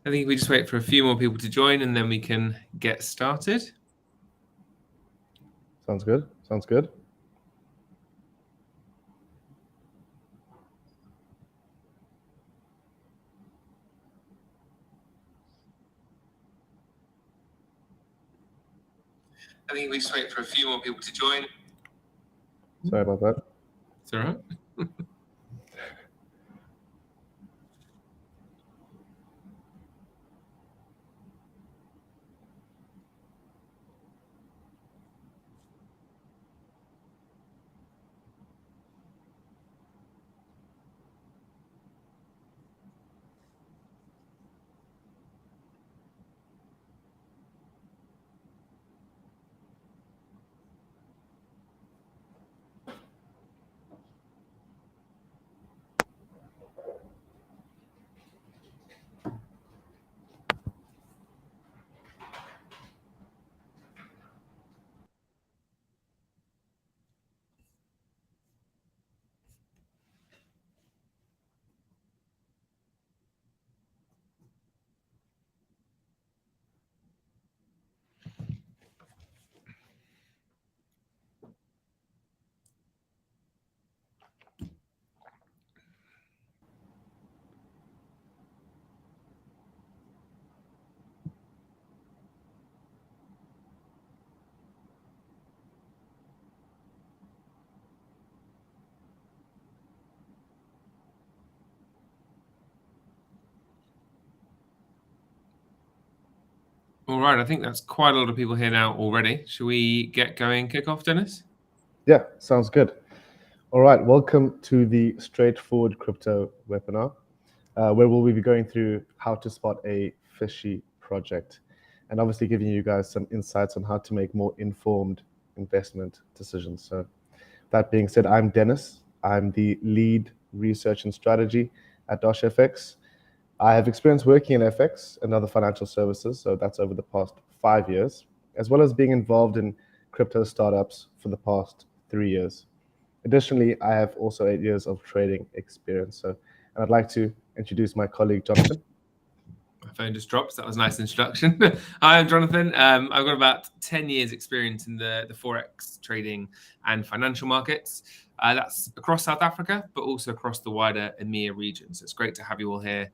I think we just wait for a few more people to join and then we can get started. Sounds good. Sounds good. I think we just wait for a few more people to join. Sorry about that. It's all right. All right, I think that's quite a lot of people here now already. Should we get going, kick off, Dennis? Yeah, sounds good. All right, welcome to the Straightforward Crypto webinar, where we'll be going through how to spot a fishy project and obviously giving you guys some insights on how to make more informed investment decisions. So that being said, I'm Dennis. I'm the lead research and strategy at DoshFX. I have experience working in FX and other financial services, so that's over the past 5 years, as well as being involved in crypto startups for the past 3 years. Additionally, I have also 8 years of trading experience. And I'd like to introduce my colleague, Jonathan. My phone just dropped. That was a nice introduction. Hi, I'm Jonathan. I've got about 10 years experience in the Forex trading and financial markets. That's across South Africa, but also across the wider EMEA region. So it's great to have you all here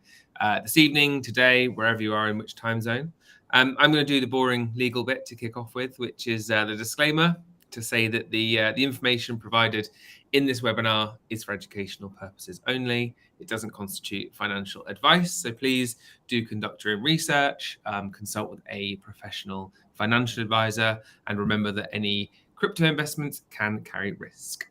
this evening, today, wherever you are, in which time zone. I'm going to do the boring legal bit to kick off with, which is the disclaimer to say that the information provided in this webinar is for educational purposes only. It doesn't constitute financial advice. So please do conduct your own research, consult with a professional financial advisor, and remember that any crypto investments can carry risk.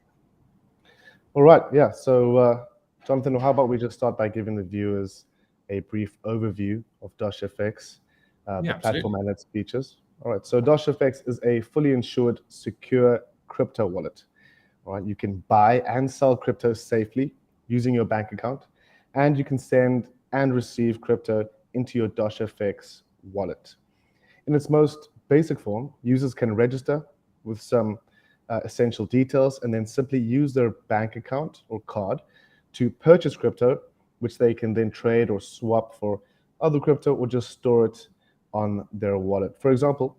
All right, yeah. So, Jonathan, how about we just start by giving the viewers a brief overview of DoshFX, the platform and its features. All right, so DoshFX is a fully insured, secure crypto wallet. All right, you can buy and sell crypto safely using your bank account, and you can send and receive crypto into your DoshFX wallet. In its most basic form, users can register with some essential details and then simply use their bank account or card to purchase crypto, which they can then trade or swap for other crypto or just store it on their wallet. For example,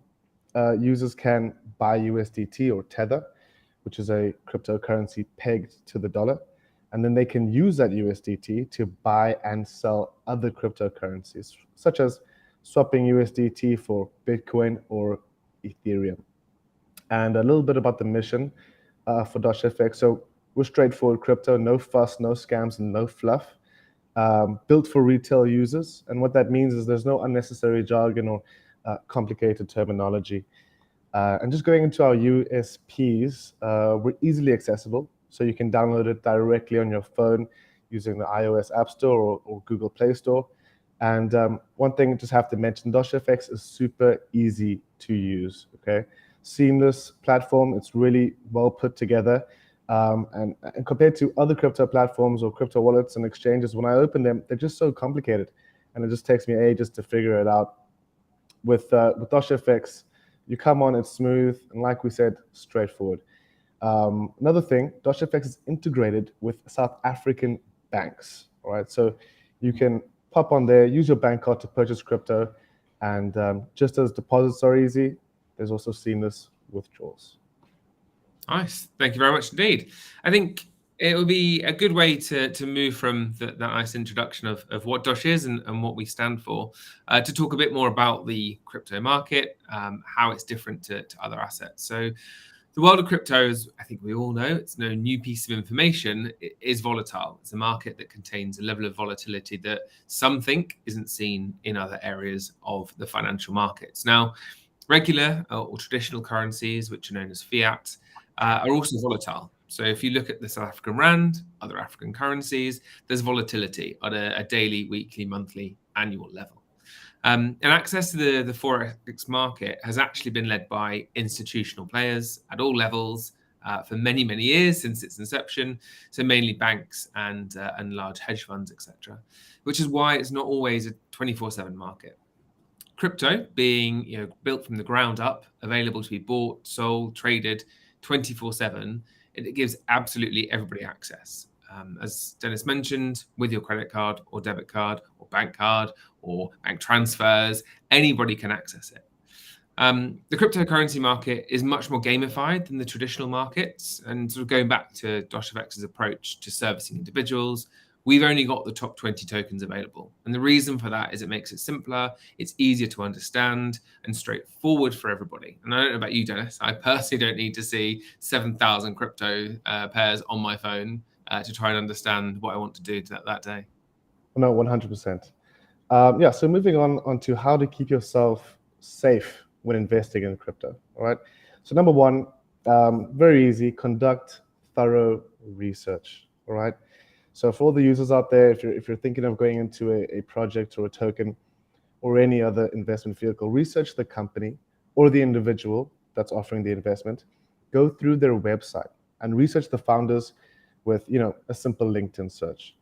users can buy USDT or Tether, which is a cryptocurrency pegged to the dollar, and then they can use that USDT to buy and sell other cryptocurrencies, such as swapping USDT for Bitcoin or Ethereum. And a little bit about the mission for DoshFX. So we're straightforward crypto, no fuss, no scams, and no fluff. Built for retail users. And what that means is there's no unnecessary jargon or complicated terminology. And just going into our USPs, we're easily accessible. So you can download it directly on your phone using the iOS App Store or Google Play Store. And one thing I just have to mention, DoshFX is super easy to use, okay? Seamless platform, it's really well put together. And compared to other crypto platforms or crypto wallets and exchanges, when I open them, they're just so complicated. And it just takes me ages to figure it out. With DoshFX, you come on, it's smooth, and like we said, straightforward. Another thing, DoshFX is integrated with South African banks, all right? So you can pop on there, use your bank card to purchase crypto. And just as deposits are easy, there's also seamless withdrawals. Nice. Thank you very much indeed. I think it will be a good way to move from that nice introduction of what Dosh is and what we stand for, to talk a bit more about the crypto market, how it's different to other assets. So the world of crypto, as I think we all know, it's no new piece of information. It is volatile. It's a market that contains a level of volatility that some think isn't seen in other areas of the financial markets. Now, regular or traditional currencies, which are known as fiat, are also volatile. So if you look at the South African rand, other African currencies, there's volatility at a daily, weekly, monthly, annual level. And access to the Forex market has actually been led by institutional players at all levels for many, many years since its inception. So mainly banks and large hedge funds, etc., which is why it's not always a 24/7 market. Crypto being built from the ground up, available to be bought, sold, traded 24/7, it gives absolutely everybody access. As Dennis mentioned, with your credit card or debit card or bank transfers, anybody can access it. The cryptocurrency market is much more gamified than the traditional markets. And sort of going back to DoshFX's approach to servicing individuals, we've only got the top 20 tokens available. And the reason for that is it makes it simpler, it's easier to understand, and straightforward for everybody. And I don't know about you, Dennis, I personally don't need to see 7,000 crypto pairs on my phone to try and understand what I want to do that day. No, 100%. So moving on to how to keep yourself safe when investing in crypto, all right? So number one, very easy, conduct thorough research, all right? So for all the users out there, if you're thinking of going into a project or a token or any other investment vehicle, research the company or the individual that's offering the investment. Go through their website and research the founders with a simple LinkedIn search.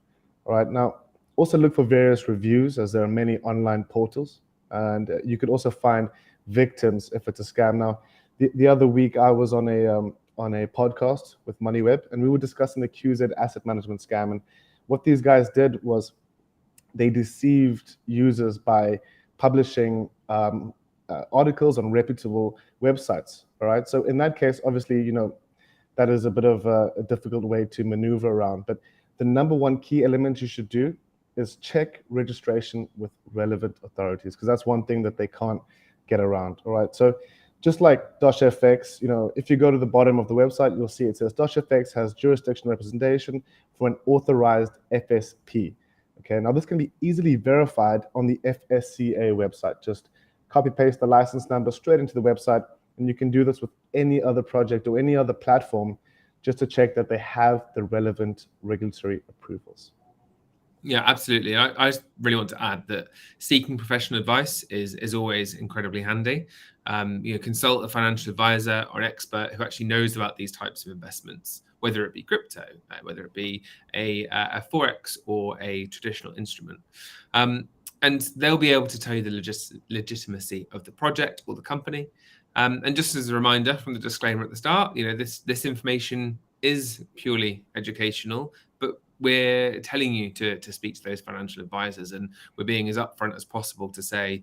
All right. Now, also look for various reviews, as there are many online portals, and you could also find victims if it's a scam. Now, the other week I was on a podcast with MoneyWeb, and we were discussing the QZ asset management scam. And what these guys did was they deceived users by publishing articles on reputable websites. All right. So in that case, obviously, that is a bit of a difficult way to maneuver around. But the number one key element you should do is check registration with relevant authorities, because that's one thing that they can't get around. All right. So just like DoshFX, if you go to the bottom of the website, you'll see it says DoshFX has jurisdiction representation for an authorized FSP. Okay, now this can be easily verified on the FSCA website. Just copy paste the license number straight into the website, and you can do this with any other project or any other platform just to check that they have the relevant regulatory approvals. Yeah, absolutely. I really want to add that seeking professional advice is always incredibly handy. Consult a financial advisor or an expert who actually knows about these types of investments, whether it be crypto, whether it be a Forex or a traditional instrument. And they'll be able to tell you the legitimacy of the project or the company. And just as a reminder from the disclaimer at the start, this information is purely educational, but we're telling you to speak to those financial advisors, and we're being as upfront as possible to say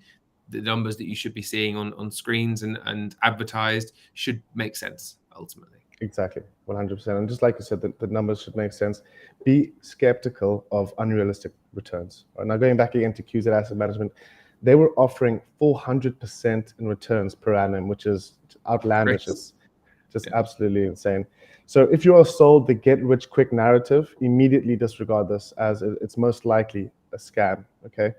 the numbers that you should be seeing on screens and advertised should make sense ultimately. Exactly, 100%. And just like you said, the numbers should make sense. Be skeptical of unrealistic returns. Now, going back again to QZ Asset Management, they were offering 400% in returns per annum, which is outlandish. Great. It's just absolutely insane. So if you are sold the get-rich-quick narrative, immediately disregard this, as it's most likely a scam, okay?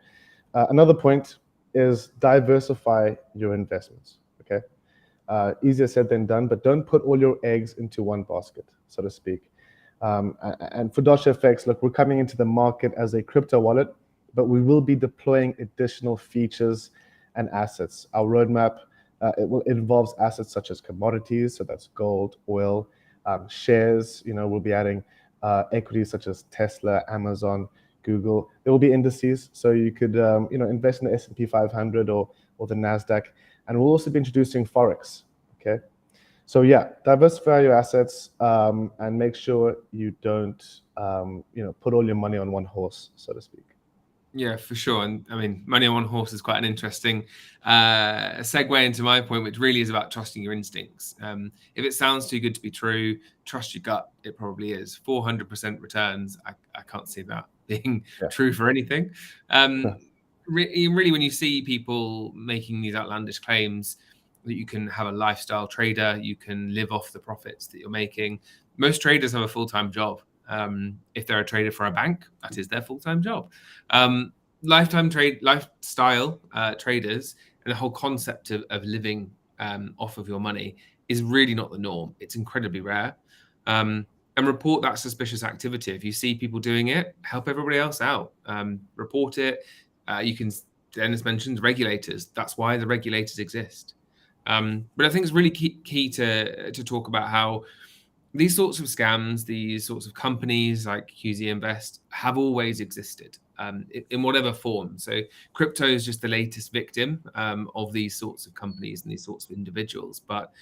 Another point is diversify your investments, okay? Easier said than done, but don't put all your eggs into one basket, so to speak. And for DoshFX, look, we're coming into the market as a crypto wallet, but we will be deploying additional features and assets. Our roadmap, it involves assets such as commodities, so that's gold, oil, shares. We'll be adding equities such as Tesla, Amazon, Google. There will be indices, so you could invest in the S&P 500 or the Nasdaq. And we'll also be introducing Forex. Okay, so yeah, diversify your assets and make sure you don't put all your money on one horse, so to speak. Yeah, for sure. And I mean, money on one horse is quite an interesting segue into my point, which really is about trusting your instincts. If it sounds too good to be true, trust your gut. It probably is. 400% returns. I can't see that being true for anything. Really, when you see people making these outlandish claims that you can have a lifestyle trader, you can live off the profits that you're making. Most traders have a full-time job. If they're a trader for a bank, that is their full-time job. Lifestyle traders and the whole concept of living off of your money is really not the norm. It's incredibly rare. And report that suspicious activity. If you see people doing it, help everybody else out. Report it. You can, Dennis mentioned regulators. That's why the regulators exist. But I think it's really key to talk about how these sorts of scams, these sorts of companies like QZ Invest have always existed in whatever form. So crypto is just the latest victim of these sorts of companies and these sorts of individuals. But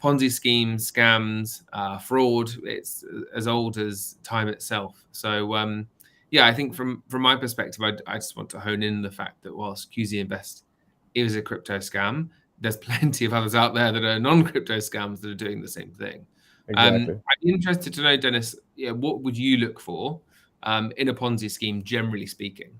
Ponzi schemes, scams, fraud, it's as old as time itself. So yeah, I think from my perspective, I just want to hone in the fact that whilst QZ Invest is a crypto scam, there's plenty of others out there that are non-crypto scams that are doing the same thing. Exactly. I'd be interested to know, Dennis, what would you look for in a Ponzi scheme, generally speaking?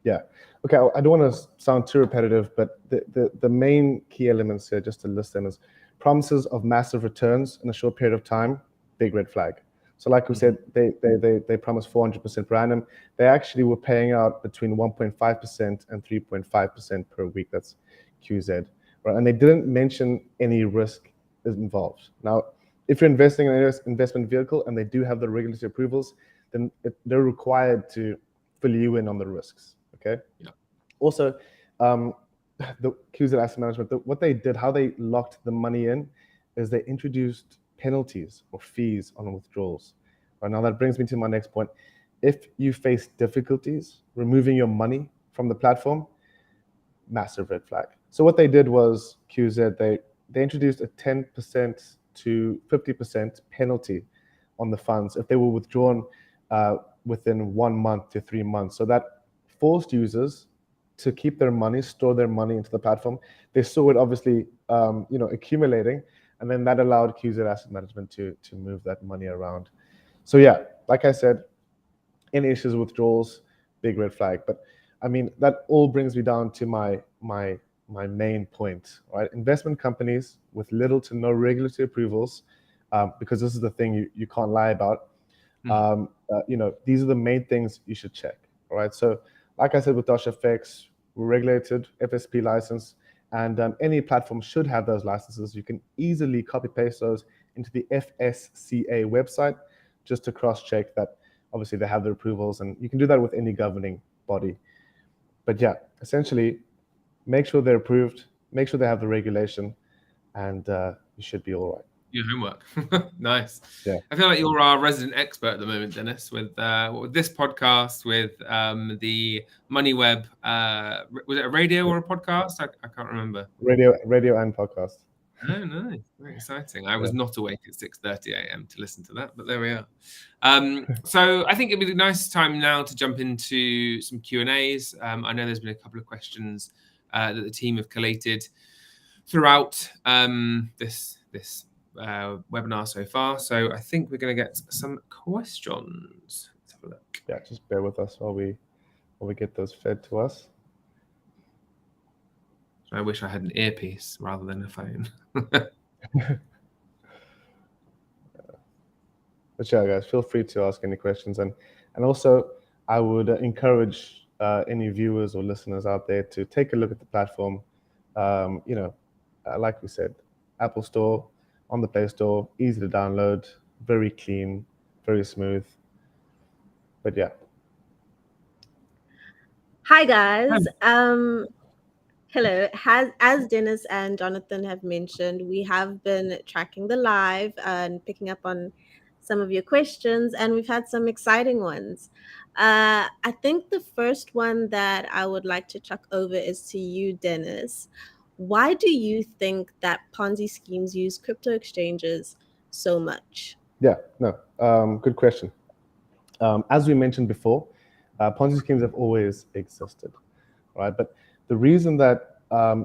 Yeah. Okay. I don't want to sound too repetitive, but the main key elements here, just to list them, is promises of massive returns in a short period of time. Big red flag. So, like we said, they promised 400% per annum. They actually were paying out between 1.5% and 3.5% per week. That's QZ, right? And they didn't mention any risk involved. Now, if you're investing in an investment vehicle and they do have the regulatory approvals, then they're required to fill you in on the risks. Okay. Yeah. Also, the QZ Asset Management, what they did, how they locked the money in, is they introduced penalties or fees on withdrawals. Right, now that brings me to my next point. If you face difficulties removing your money from the platform, massive red flag. So what they did was QZ, they introduced a 10% to 50% penalty on the funds if they were withdrawn within 1 month to 3 months. So that forced users to keep their money, store their money into the platform. They saw it obviously, accumulating, and then that allowed QZ Asset Management to move that money around. So yeah, like I said, any issues with withdrawals, big red flag. But I mean, that all brings me down to my main point, right? Investment companies with little to no regulatory approvals, because this is the thing you can't lie about. These are the main things you should check, all right? So like I said, with DoshFX, we're regulated, FSP license, and any platform should have those licenses. You can easily copy paste those into the FSCA website just to cross-check that obviously they have their approvals, and you can do that with any governing body. But yeah, essentially, make sure they're approved, make sure they have the regulation, and you should be all right. Your homework. Nice. Yeah. I feel like you're our resident expert at the moment, Dennis, with this podcast, with the Money Web. Was it a radio or a podcast? I can't remember. Radio and podcast. Oh, nice. Very exciting. I was not awake at 6:30 a.m. to listen to that, but there we are. So I think it'd be a nice time now to jump into some Q&As. I know there's been a couple of questions that the team have collated throughout this webinar so far. So I think we're going to get some questions. Let's have a look. Yeah, just bear with us while we get those fed to us. I wish I had an earpiece rather than a phone. But yeah, guys, feel free to ask any questions, and also I would encourage any viewers or listeners out there to take a look at the platform. Like we said, Apple Store, on the Play Store, easy to download, very clean, very smooth. But yeah. Hi guys. Hello. As Dennis and Jonathan have mentioned, we have been tracking the live and picking up on some of your questions, and we've had some exciting ones. I think the first one that I would like to chuck over is to you, Dennis. Why do you think that Ponzi schemes use crypto exchanges so much? Yeah, no, good question. As we mentioned before, Ponzi schemes have always existed, right? But the reason that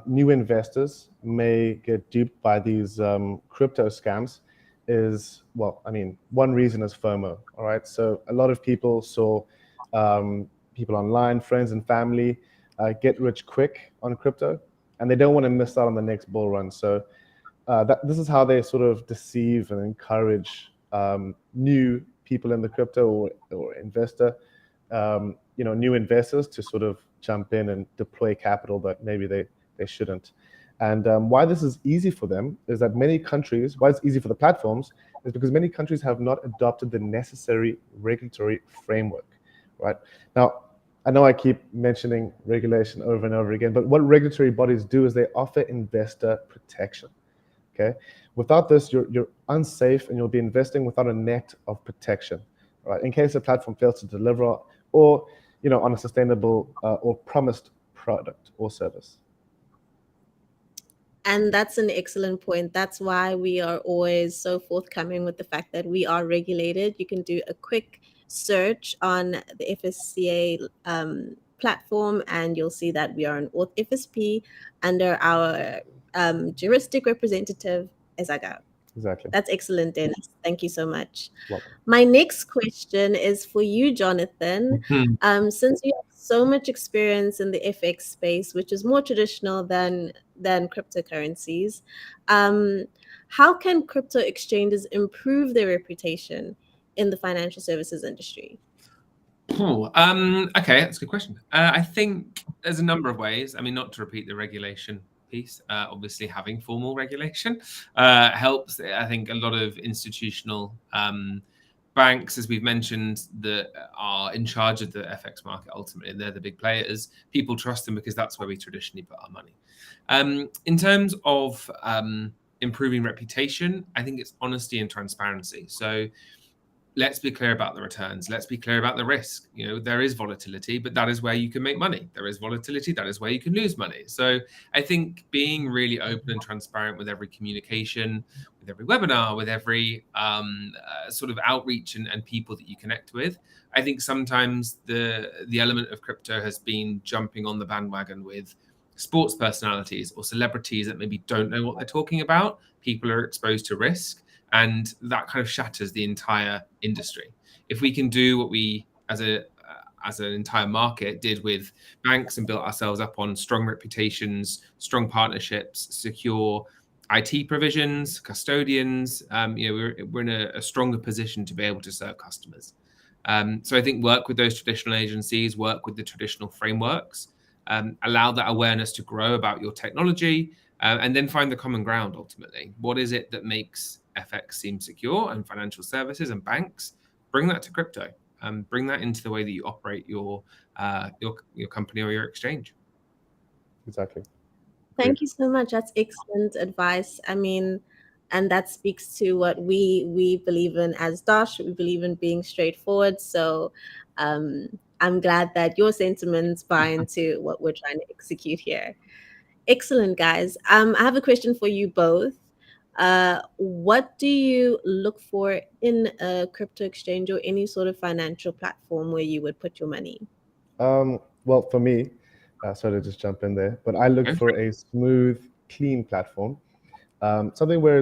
new investors may get duped by these crypto scams is, well, I mean, one reason is FOMO, all right? So a lot of people saw people online, friends and family, get rich quick on crypto, and they don't want to miss out on the next bull run. So this is how they sort of deceive and encourage new people in the crypto or investor, new investors to sort of jump in and deploy capital that maybe they shouldn't. And why this is easy for them is that many countries, why it's easy for the platforms, is because many countries have not adopted the necessary regulatory framework, right? Now, I know I keep mentioning regulation over and over again, but what regulatory bodies do is they offer investor protection. Okay, without this, you're unsafe and you'll be investing without a net of protection, right? In case a platform fails to deliver, or on a sustainable or promised product or service. And that's an excellent point. That's why we are always so forthcoming with the fact that we are regulated. You can do a quick search on the FSCA platform, and you'll see that we are an auth FSP under our juristic representative, ESAGA. Exactly. That's excellent, Dennis. Thank you so much. Welcome. My next question is for you, Jonathan. Since you have so much experience in the FX space, which is more traditional than cryptocurrencies, how can crypto exchanges improve their reputation in the financial services industry? Okay, that's a good question. I think there's a number of ways. I mean, not to repeat the regulation piece, obviously having formal regulation helps. I think a lot of institutional banks, as we've mentioned, that are in charge of the FX market, ultimately, they're the big players. People trust them because that's where we traditionally put our money. In terms of improving reputation, I think it's honesty and transparency. So let's be clear about the returns. Let's be clear about the risk. There is volatility, but that is where you can make money. There is volatility. That is where you can lose money. So I think being really open and transparent with every communication, with every webinar, with every sort of outreach and people that you connect with. I think sometimes the element of crypto has been jumping on the bandwagon with sports personalities or celebrities that maybe don't know what they're talking about. People are exposed to risk. And that kind of shatters the entire industry. If we can do what we, as an entire market, did with banks and built ourselves up on strong reputations, strong partnerships, secure IT provisions, custodians, we're in a stronger position to be able to serve customers. So I think work with those traditional agencies, work with the traditional frameworks, allow that awareness to grow about your technology, and then find the common ground ultimately. What is it that makes FX seem secure, and financial services and banks? Bring that to crypto. Bring that into the way that you operate your company or your exchange. Exactly. Thank you so much. That's excellent advice. I mean, and that speaks to what we believe in as Dosh. We believe in being straightforward. So I'm glad that your sentiments buy into what we're trying to execute here. Excellent, guys. I have a question for you both. What do you look for in a crypto exchange or any sort of financial platform where you would put your money? Well, for me, sorry to just jump in there, but I look for a smooth, clean platform, something where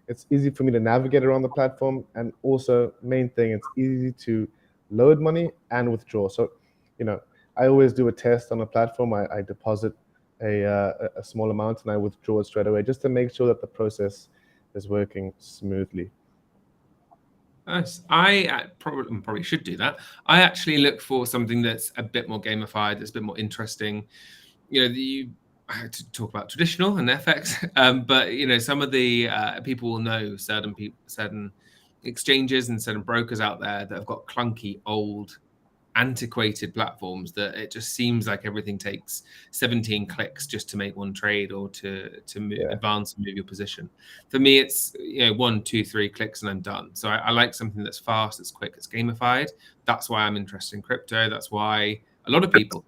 it's easy for me to navigate around the platform, and also, main thing, it's easy to load money and withdraw. So, I always do a test on a platform. I deposit a small amount and I withdraw it straight away, just to make sure that the process is working smoothly. Nice. I probably should do that. I actually look for something that's a bit more gamified, that's a bit more interesting. I had to talk about traditional and FX, but some of the people will know certain exchanges and certain brokers out there that have got clunky, old, antiquated platforms that it just seems like everything takes 17 clicks just to make one trade or to advance and move your position. For me, it's 1, 2, 3 clicks and I'm done. So I like something that's fast, it's quick, it's gamified. That's why I'm interested in crypto. That's why a lot of people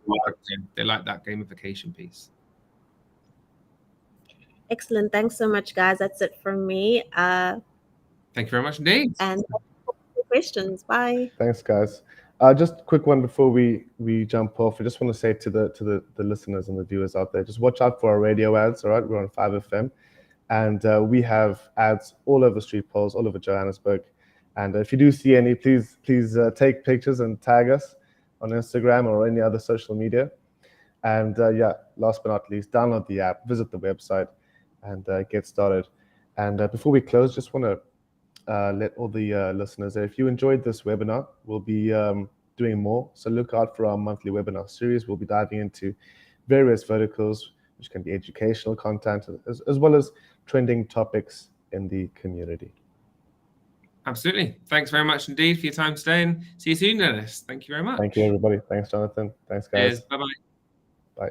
they like that gamification piece. Excellent. Thanks so much, guys. That's it from me. Thank you very much indeed. And questions. Bye. Thanks, guys. Just a quick one before we jump off. I just want to say to the listeners and the viewers out there, just watch out for our radio ads. All right, we're on 5FM, and we have ads all over street poles, all over Johannesburg. And if you do see any, please take pictures and tag us on Instagram or any other social media. And yeah, last but not least, download the app, visit the website, and get started. And before we close, just want to let all the listeners know, if you enjoyed this webinar, we'll be doing more. So look out for our monthly webinar series. We'll be diving into various verticals, which can be educational content, as well as trending topics in the community. Absolutely. Thanks very much indeed for your time today, and see you soon, Dennis. Thank you very much. Thank you, everybody. Thanks, Jonathan. Thanks, guys. Cheers. Bye-bye. Bye.